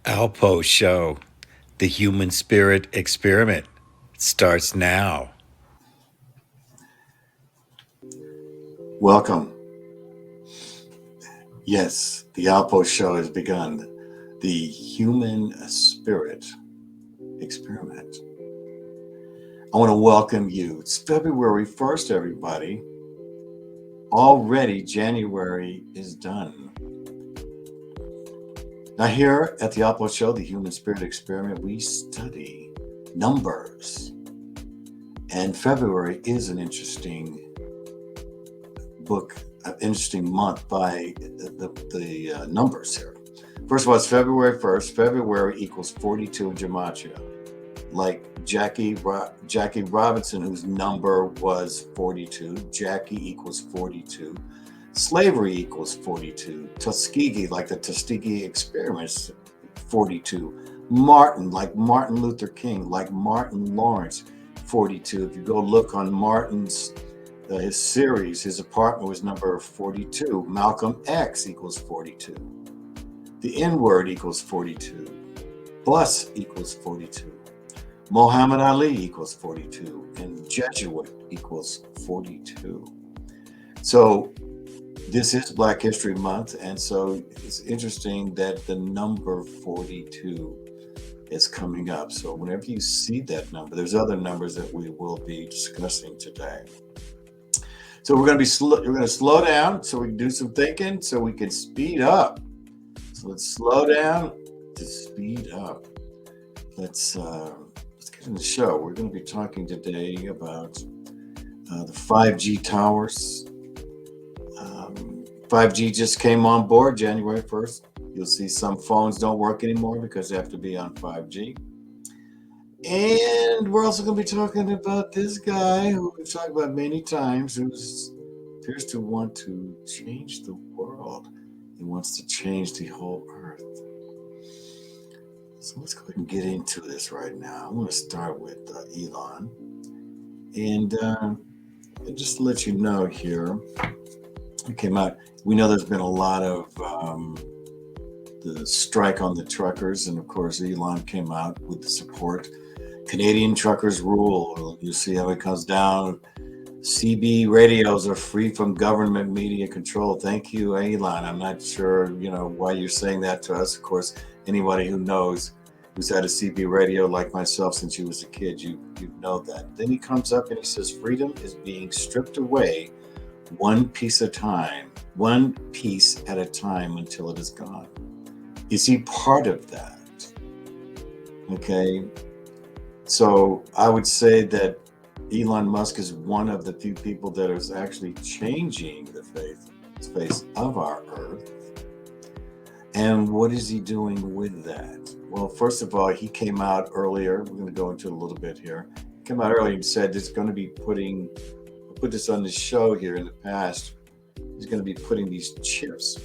Alpough Show, the human spirit experiment, starts now. Welcome. Yes, the Alpough Show has begun. The human spirit experiment. I want to welcome you. It's February 1st, everybody. Already January is done. Now, here at the Alpough Show, the human spirit experiment, we study numbers. And February is an interesting book, an interesting month by the numbers here. First of all, it's February 1st. February equals 42 in Gematria. Like Jackie Robinson, whose number was 42. Jackie equals 42. Slavery equals 42. Tuskegee, like the Tuskegee experiments, 42. Martin, like Martin Luther King, like Martin Lawrence, 42. If you go look on Martin's his series, his apartment was number 42. Malcolm X equals 42. The N-word equals 42. Bus equals 42. Muhammad Ali equals 42. And Jesuit equals 42. So this is Black History Month, and so it's interesting that the number 42 is coming up. So whenever you see that number, there's other numbers that we will be discussing today. So we're going to slow down so we can do some thinking, so we can speed up. So let's slow down to speed up. Let's get in the show. We're going to be talking today about the 5G towers. 5G just came on board January 1st. You'll see some phones don't work anymore because they have to be on 5G. And we're also going to be talking about this guy who we've talked about many times, who appears to want to change the world. He wants to change the whole earth. So let's go ahead and get into this right now. I'm going to start with Elon. And just to let you know here, it came out. We know there's been a lot of the strike on the truckers, and of course Elon came out with the support. Canadian truckers rule. You see how it comes down. CB radios are free from government media control. Thank you, Elon. I'm not sure, why you're saying that to us. Of course, anybody who knows, who's had a CB radio like myself since you was a kid, you know that. Then he comes up and he says, freedom is being stripped away one piece at a time until it is gone. Is he part of that? Okay. So I would say that Elon Musk is one of the few people that is actually changing the face of our earth. And what is he doing with that? Well, first of all, he came out earlier. We're going to go into it a little bit here. He came out earlier and said he's going to be put this on the show here in the past. He's going to be putting these chips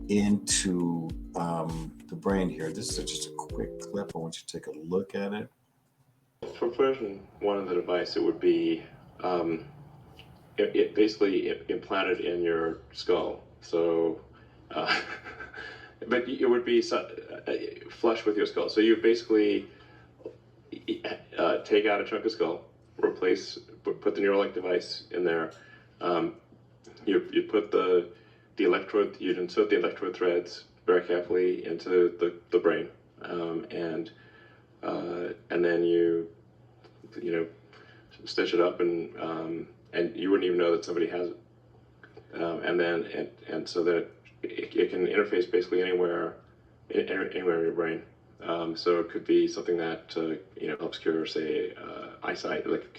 into the brain here. This is just a quick clip. I want you to take a look at it. For version 1 of the device, it would be it basically implanted in your skull. So, but it would be flush with your skull. So you basically take out a chunk of skull, put the Neuralink device in there. You put the electrode. You'd insert the electrode threads very carefully into the brain, and then you stitch it up, and you wouldn't even know that somebody has it, and so that it can interface basically anywhere in your brain. So it could be something that helps cure, say, eyesight, like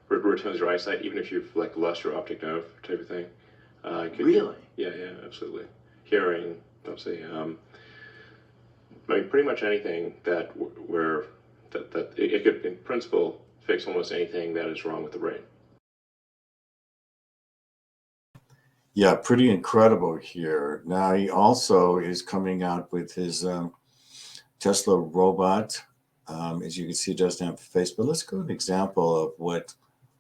returns your eyesight, even if you've lost your optic nerve type of thing. Really? Yeah, absolutely. Hearing, obviously. Pretty much anything that it could, in principle, fix almost anything that is wrong with the brain. Yeah, pretty incredible here. Now he also is coming out with his Tesla robot. As you can see, it doesn't have a face, but let's go to an example of what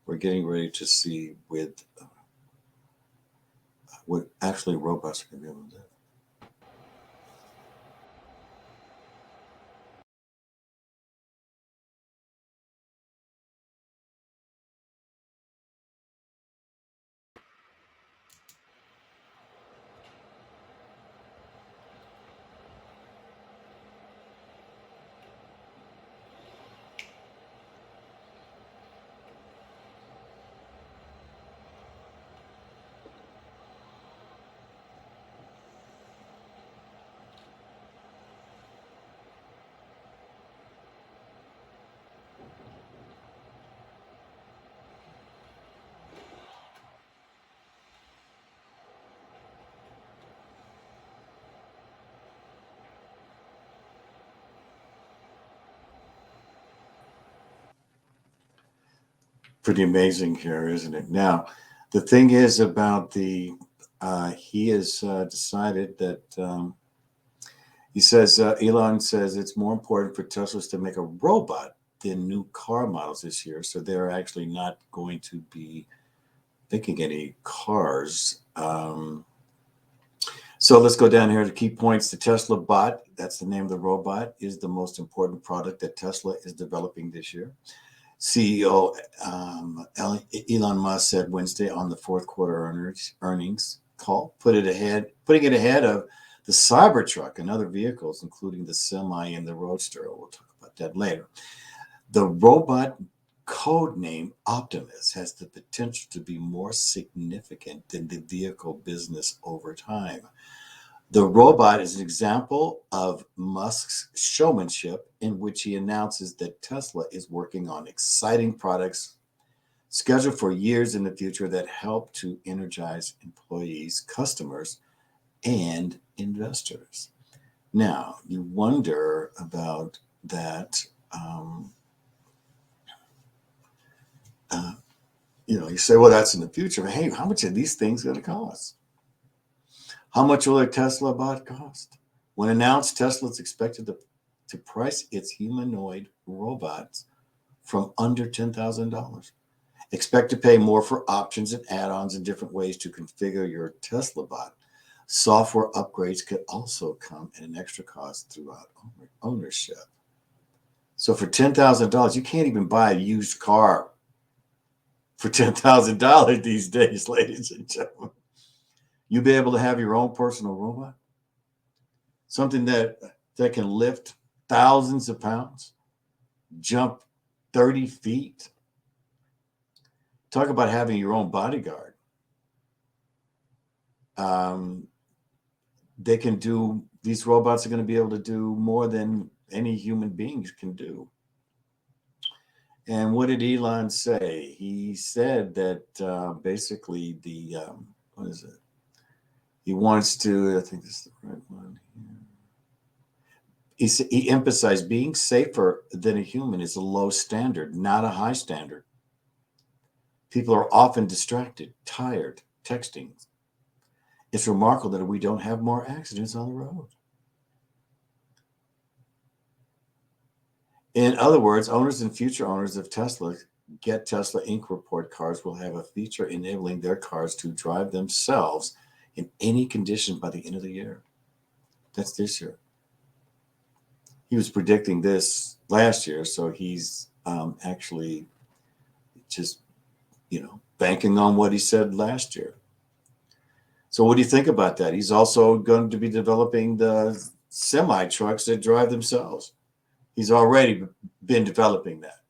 we're getting ready to see with what actually robots are going to be able to do. Pretty amazing here, isn't it? Now, the thing is about he has decided that he says, Elon says it's more important for Teslas to make a robot than new car models this year. So they're actually not going to be making any cars. So let's go down here to key points. The Tesla bot, that's the name of the robot, is the most important product that Tesla is developing this year. CEO Elon Musk said Wednesday on the fourth quarter earnings call, putting it ahead of the Cybertruck and other vehicles, including the Semi and the Roadster. We'll talk about that later. The robot, codename Optimus, has the potential to be more significant than the vehicle business over time. The robot is an example of Musk's showmanship, in which he announces that Tesla is working on exciting products scheduled for years in the future that help to energize employees, customers, and investors. Now, you wonder about that. You say, well, that's in the future. Hey, how much are these things going to cost? How much will a Tesla bot cost? When announced, Tesla is expected to price its humanoid robots from under $10,000. Expect to pay more for options and add-ons and different ways to configure your Tesla bot. Software upgrades could also come at an extra cost throughout ownership. So for $10,000, you can't even buy a used car for $10,000 these days, ladies and gentlemen. You'll be able to have your own personal robot, something that can lift thousands of pounds, jump 30 feet. Talk about having your own bodyguard. These robots are going to be able to do more than any human beings can do. And what did Elon say? He said that basically what is it? He wants to, I think this is the right one here. He emphasized being safer than a human is a low standard, not a high standard. People are often distracted, tired, texting. It's remarkable that we don't have more accidents on the road. In other words, owners and future owners of Tesla Get Tesla Inc. report cars will have a feature enabling their cars to drive themselves in any condition by the end of the year. That's this year. He was predicting this last year, so he's actually just, banking on what he said last year. So what do you think about that? He's also going to be developing the semi trucks that drive themselves. He's already been developing that,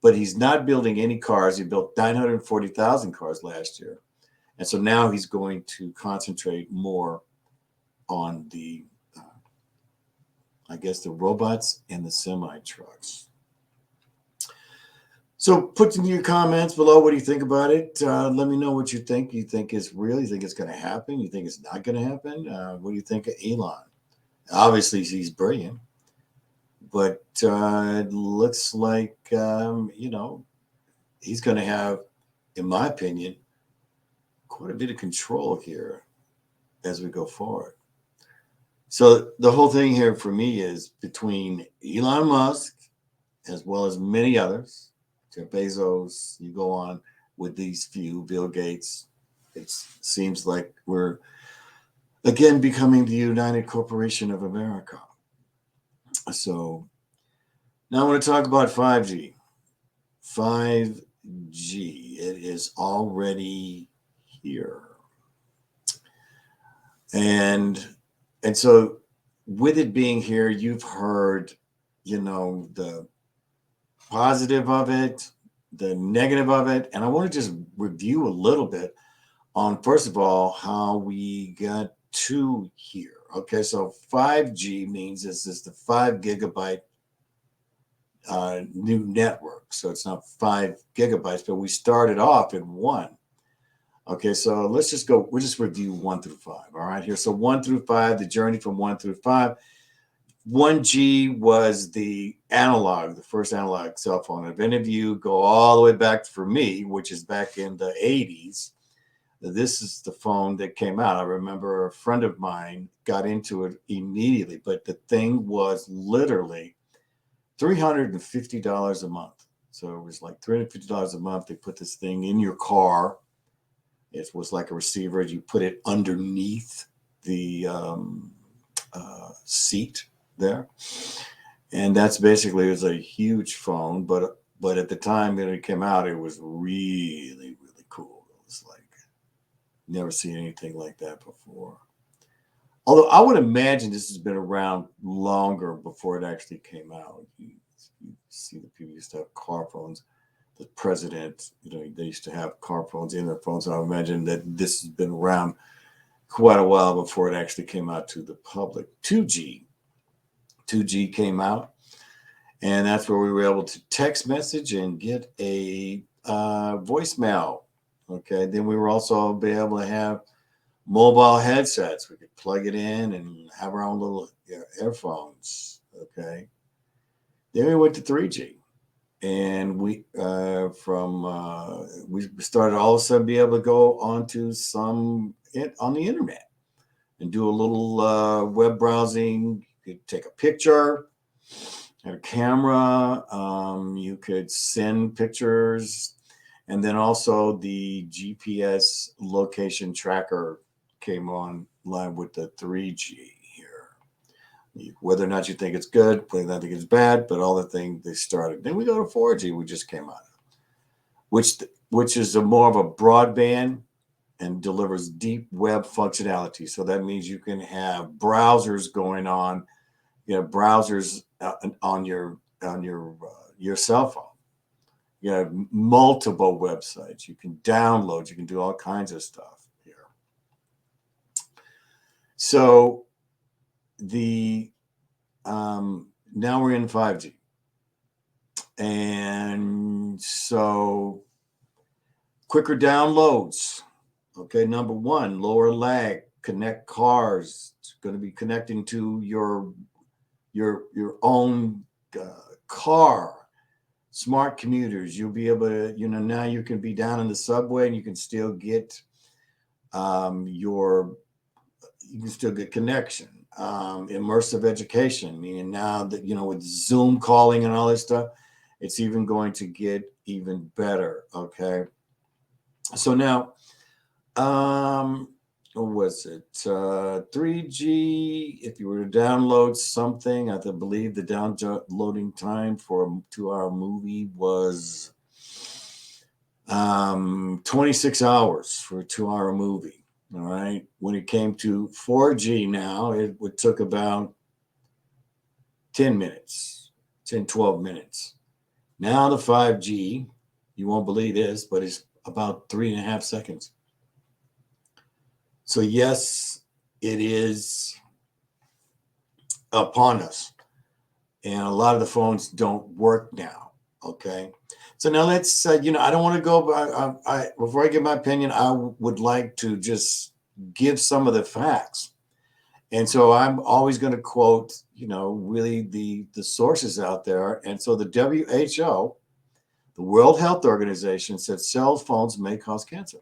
but he's not building any cars. He built 940,000 cars last year. And so now he's going to concentrate more on the robots and the semi trucks. So put in your comments below. What do you think about it? Let me know what you think. You think it's real? You think it's going to happen? You think it's not going to happen? What do you think of Elon? Obviously, he's brilliant. But it looks like, he's going to have, in my opinion, quite a bit of control here as we go forward. So the whole thing here for me is between Elon Musk as well as many others, Jeff Bezos, you go on with these few, Bill Gates, it seems like we're again becoming the United Corporation of America. So now I want to talk about 5G. 5G, it is already here. And so with it being here, you've heard, the positive of it, the negative of it. And I want to just review a little bit on, first of all, how we got to here. Okay, so 5G means this is the 5 gigabyte new network. So it's not 5 gigabytes, but we started off at 1. Okay, so we'll just review 1 through 5. All right, here. So 1 through 5, the journey from 1 through 5. 1G was the first analog cell phone. If any of you go all the way back for me, which is back in the 80s, this is the phone that came out. I remember a friend of mine got into it immediately, but the thing was literally $350 a month. So it was like $350 a month. They put this thing in your car. It was like a receiver. You put it underneath the seat there, and that's basically, it was a huge phone. But at the time that it came out, it was really cool. It was like, never seen anything like that before. Although I would imagine this has been around longer before it actually came out. You see the people used to have car phones. The president, they used to have car phones in their phones. So I imagine that this has been around quite a while before it actually came out to the public. 2G came out, and that's where we were able to text message and get a voicemail. Okay, then we were also be able to have mobile headsets. We could plug it in and have our own little earphones. Okay, then we went to 3G. And we started all of a sudden be able to go onto on the internet and do a little web browsing. You could take a picture, have a camera. You could send pictures, and then also the GPS location tracker came online with the 3G. Whether or not you think it's good, whether or not you think it's bad, but all the things they started. Then we go to 4G, we just came out of, which is more of a broadband and delivers deep web functionality. So that means you can have browsers going on, browsers on your cell phone. You have multiple websites. You can download. You can do all kinds of stuff here. So now we're in 5G, and so quicker downloads. Okay, number one, lower lag, connect cars. It's going to be connecting to your own car. Smart commuters, you'll be able to, now you can be down in the subway and you can still get connection. Immersive education, meaning now that, with Zoom calling and all this stuff, it's even going to get even better. Okay. So now, what was it? 3G, if you were to download something, I believe the downloading time for a 2-hour movie was 26 hours for a 2-hour movie. All right. When it came to 4G now, it took about 10 minutes, 12 minutes. Now the 5G, you won't believe this, but it's about 3.5 seconds. So yes, it is upon us. And a lot of the phones don't work now. Okay. So now let's, I don't want to go, before I give my opinion, I would like to just give some of the facts. And so I'm always going to quote, really the sources out there. And so the WHO, the World Health Organization, said cell phones may cause cancer.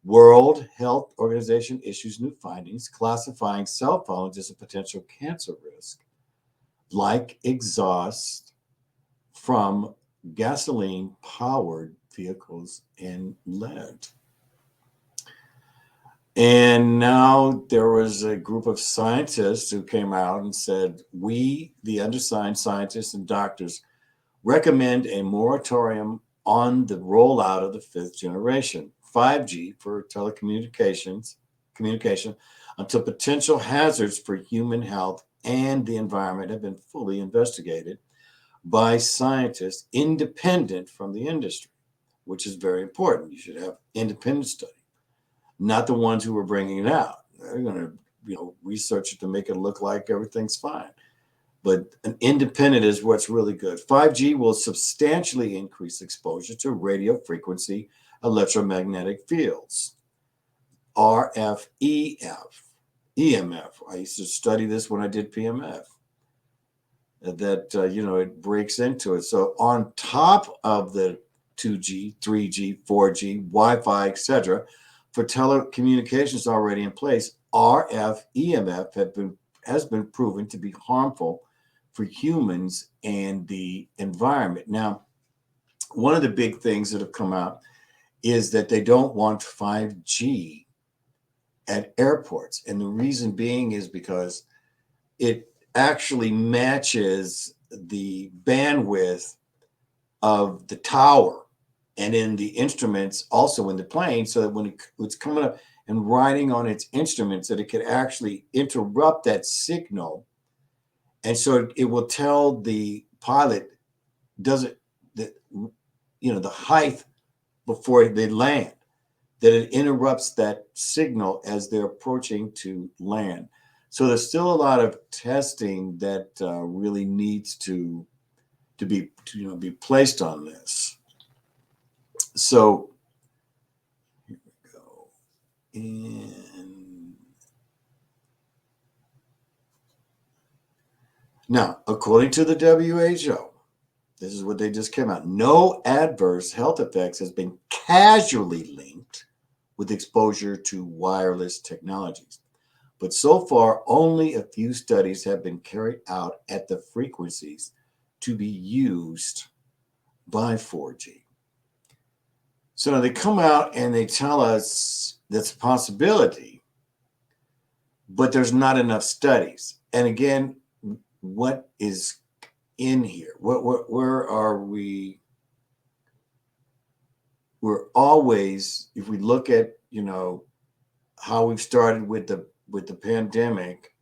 World Health Organization issues new findings classifying cell phones as a potential cancer risk, like exhaust from gasoline-powered vehicles and lead. And now there was a group of scientists who came out and said, we, the undersigned scientists and doctors, recommend a moratorium on the rollout of the 5th generation, 5G for communication, until potential hazards for human health and the environment have been fully investigated by scientists independent from the industry, which is very important. You should have independent study, not the ones who are bringing it out. They're going to, research it to make it look like everything's fine. But an independent is what's really good. 5G will substantially increase exposure to radio frequency electromagnetic fields, RF, EMF. I used to study this when I did PMF. that it breaks into it. So on top of the 2G, 3G, 4G, Wi-Fi, etc., for telecommunications already in place, RF EMF has been proven to be harmful for humans and the environment. Now, one of the big things that have come out is that they don't want 5G at airports. And the reason being is because it actually matches the bandwidth of the tower and in the instruments, also in the plane, so that when it's coming up and riding on its instruments, that it could actually interrupt that signal. And so it will tell the pilot, doesn't the the height before they land, that it interrupts that signal as they're approaching to land. So there's still a lot of testing that really needs to be placed on this. So here we go. And now, according to the WHO, this is what they just came out. No adverse health effects has been casually linked with exposure to wireless technologies. But so far, only a few studies have been carried out at the frequencies to be used by 4G. So now they come out and they tell us that's a possibility, but there's not enough studies. And again, what is in here? Where are we? We're always, if we look at how we've started with the pandemic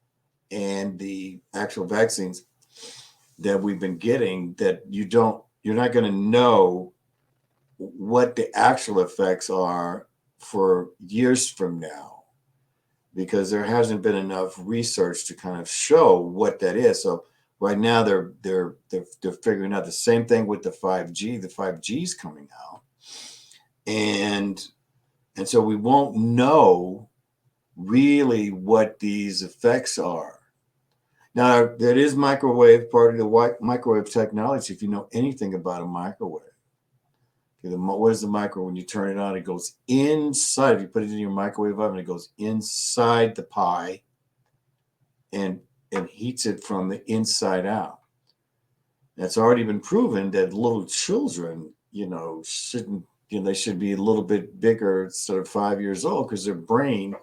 and the actual vaccines that we've been getting, that you're not going to know what the actual effects are for years from now, because there hasn't been enough research to kind of show what that is. So right now they're figuring out the same thing with the 5G. The 5G is coming out, and so we won't know really what these effects are. Now, that is microwave, part of the microwave technology. If you know anything about a microwave, what is the microwave? When you turn it on, it goes inside. If you put it in your microwave oven, it goes inside the pie and heats it from the inside out. That's already been proven that little children, shouldn't, they should be a little bit bigger instead of 5 years old, because their brain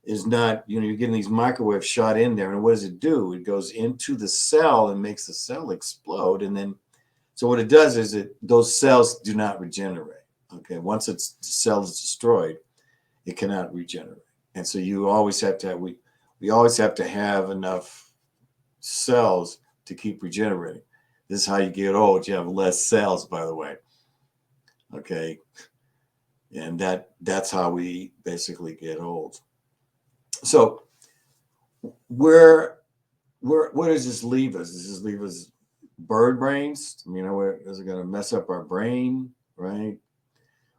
is not, you're getting these microwaves shot in there. And what does it do? It goes into the cell and makes the cell explode. And then, so what it does is those cells do not regenerate. Okay. Once the cell is destroyed, it cannot regenerate. And so you always have to have, we always have to have enough cells to keep regenerating. This is how you get old. You have less cells, by the way. Okay. And that's how we basically get old. So where does this leave us? Does this leave us bird brains? I mean, is it going to mess up our brain, right?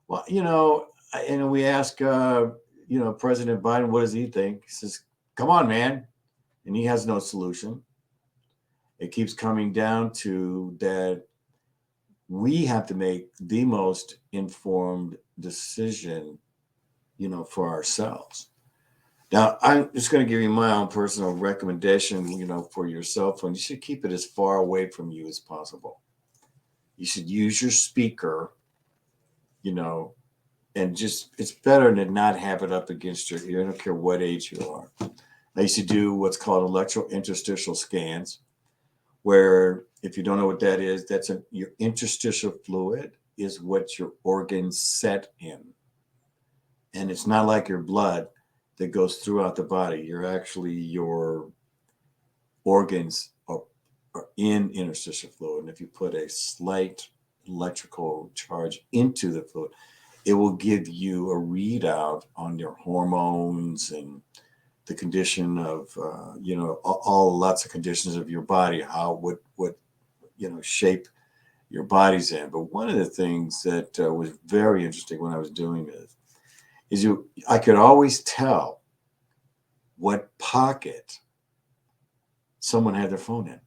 Well, and we ask, President Biden, what does he think? He says, come on, man. And he has no solution. It keeps coming down to that we have to make the most informed decision, for ourselves. Now, I'm just going to give you my own personal recommendation, for your cell phone. You should keep it as far away from you as possible. You should use your speaker, and it's better to not have it up against your ear. I don't care what age you are. I used to do what's called electro interstitial scans, where, if you don't know what that is, your interstitial fluid is what your organs set in. And it's not like your blood that goes throughout the body. Your organs are in interstitial fluid. And if you put a slight electrical charge into the fluid, it will give you a readout on your hormones and the condition of, lots of conditions of your body, what shape your body's in. But one of the things that was very interesting when I was doing this is I could always tell what pocket someone had their phone in.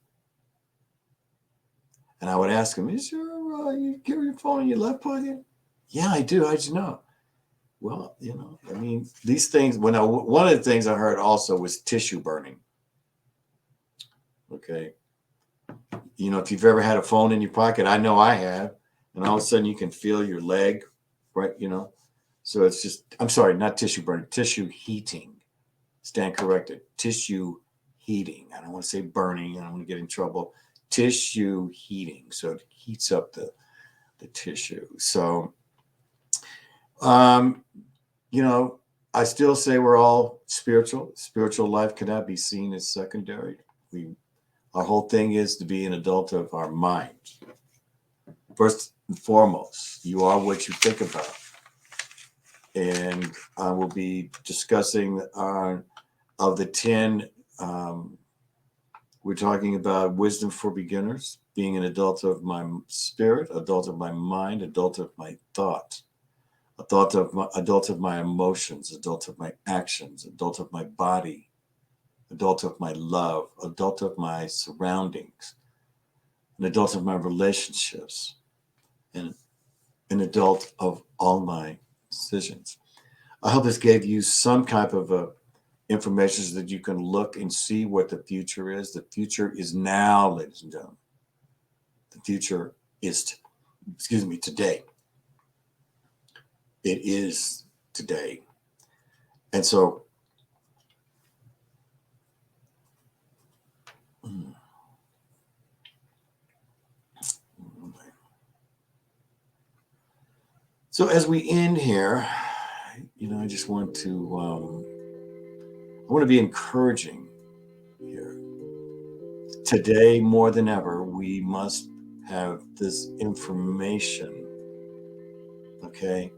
And I would ask him, "Is you carry your phone in your left pocket?" "Yeah, I do. How'd you know?" Well, I mean, these things. One of the things I heard also was tissue burning. Okay, if you've ever had a phone in your pocket, I know I have, and all of a sudden you can feel your leg, right? So it's just, I'm sorry, not tissue burning, tissue heating. Stand corrected. Tissue heating. I don't want to say burning. I don't want to get in trouble. Tissue heating. So it heats up the tissue. So, um, I still say we're all spiritual. Spiritual life cannot be seen as secondary. Our whole thing is to be an adult of our mind. First and foremost, you are what you think about. And I will be discussing of the 10, we're talking about wisdom for beginners, being an adult of my spirit, adult of my mind, adult of my thought, adult of my emotions, adult of my actions, adult of my body, adult of my love, adult of my surroundings, an adult of my relationships, and an adult of all my decisions. I hope this gave you some type of information so that you can look and see what the future is. The future is now, ladies and gentlemen. The future is, today. It is today. And so, as we end here, I just want to, be encouraging here. Today, more than ever, we must have this information. Okay.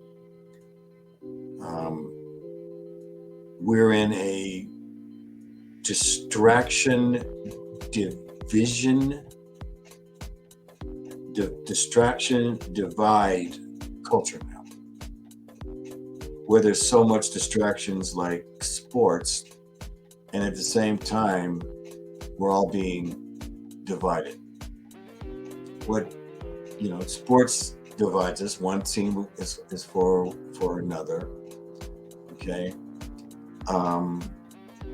We're in a distraction divide culture now, where there's so much distractions like sports, and at the same time we're all being divided. Sports divides us. One team is for another. Okay.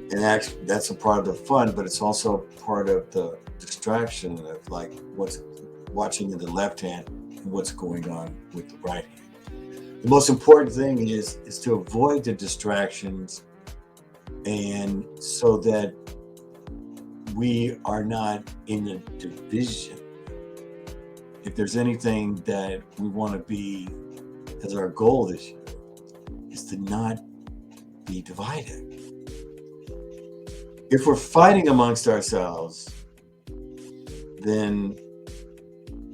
And actually, that's a part of the fun, but it's also part of the distraction of like what's watching in the left hand and what's going on with the right hand. The most important thing is to avoid the distractions, and so that we are not in a division. If there's anything that we want to be as our goal this year, is to not be divided. If we're fighting amongst ourselves, then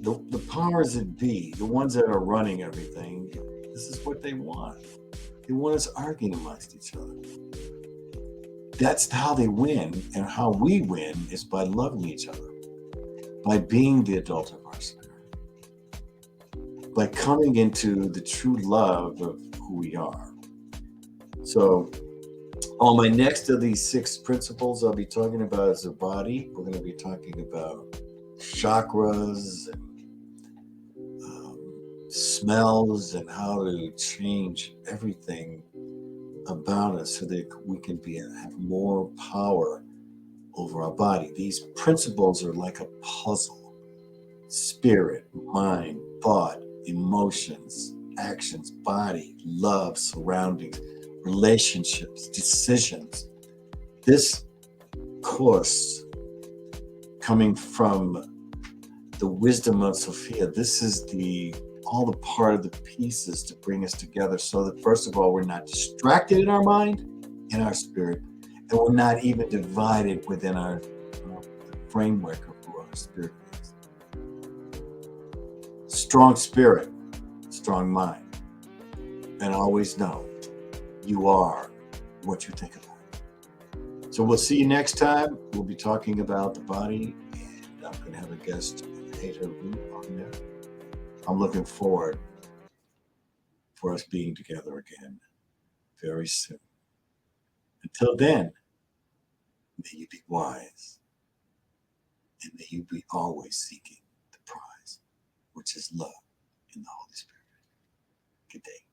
the powers that be, the ones that are running everything, this is what they want. They want us arguing amongst each other. That's how they win, and how we win is by loving each other, by being the adult of our spirit, by coming into the true love of who we are. So, on my next of these 6 principles, I'll be talking about is the body. We're going to be talking about chakras and smells, and how to change everything about us so that we can have more power over our body. These principles are like a puzzle: spirit, mind, thought, emotions, actions, body, love, surroundings, relationships, decisions. This course, coming from the wisdom of Sophia, this is all the part of the pieces to bring us together, so that first of all, we're not distracted in our mind and our spirit, and we're not even divided within our framework of who our spirit is. Strong spirit, strong mind, and always know you are what you think about. So we'll see you next time. We'll be talking about the body, and I'm going to have a guest, Hater Root, on there. I'm looking forward for us being together again very soon. Until then, may you be wise, and may you be always seeking the prize. which is love in the Holy Spirit. Good day.